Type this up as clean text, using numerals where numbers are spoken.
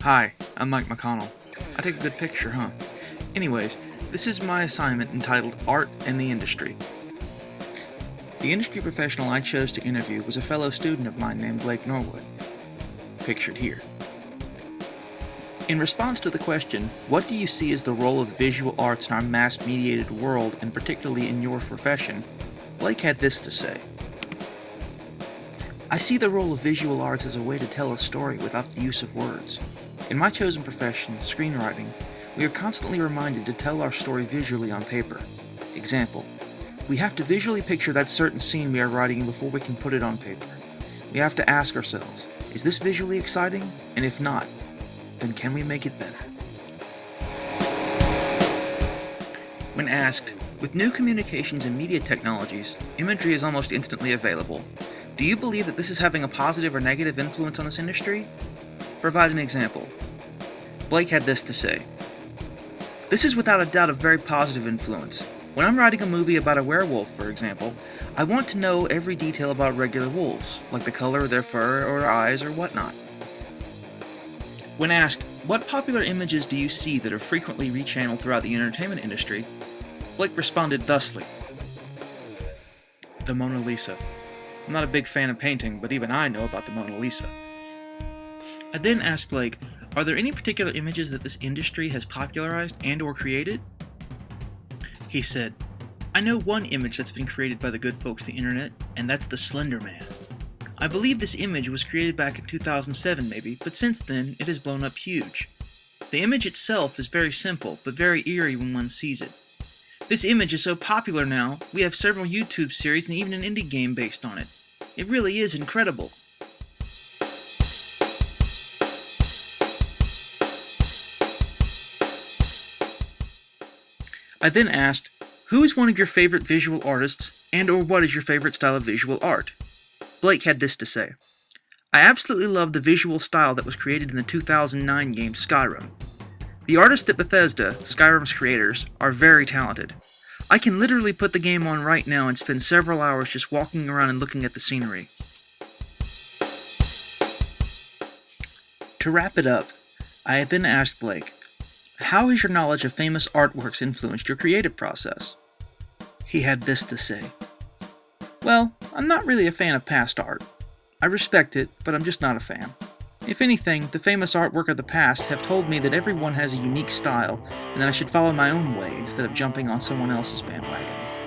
Hi, I'm Mike McConnell. I take a good picture, huh? Anyways, this is my assignment entitled Art and the Industry. The industry professional I chose to interview was a fellow student of mine named Blake Norwood, pictured here. In response to the question, what do you see as the role of visual arts in our mass-mediated world, and particularly in your profession, Blake had this to say. I see the role of visual arts as a way to tell a story without the use of words. In my chosen profession, screenwriting, we are constantly reminded to tell our story visually on paper. Example, we have to visually picture that certain scene we are writing before we can put it on paper. We have to ask ourselves, is this visually exciting? And if not, then can we make it better? When asked, with new communications and media technologies, imagery is almost instantly available. Do you believe that this is having a positive or negative influence on this industry? Provide an example. Blake had this to say. This is without a doubt a very positive influence. When I'm writing a movie about a werewolf, for example, I want to know every detail about regular wolves, like the color of their fur or eyes or whatnot. When asked, what popular images do you see that are frequently rechanneled throughout the entertainment industry, Blake responded thusly. The Mona Lisa. I'm not a big fan of painting, but even I know about the Mona Lisa. I then asked Blake, are there any particular images that this industry has popularized and or created? He said, I know one image that's been created by the good folks of the internet, and that's the Slender Man. I believe this image was created back in 2007 maybe, but since then it has blown up huge. The image itself is very simple, but very eerie when one sees it. This image is so popular now, we have several YouTube series and even an indie game based on it. It really is incredible. I then asked, who is one of your favorite visual artists, and or what is your favorite style of visual art? Blake had this to say. I absolutely love the visual style that was created in the 2009 game Skyrim. The artists at Bethesda, Skyrim's creators, are very talented. I can literally put the game on right now and spend several hours just walking around and looking at the scenery. To wrap it up, I had then asked Blake, how has your knowledge of famous artworks influenced your creative process? He had this to say. Well, I'm not really a fan of past art. I respect it, but I'm just not a fan. If anything, the famous artwork of the past have told me that everyone has a unique style, and that I should follow my own way instead of jumping on someone else's bandwagon.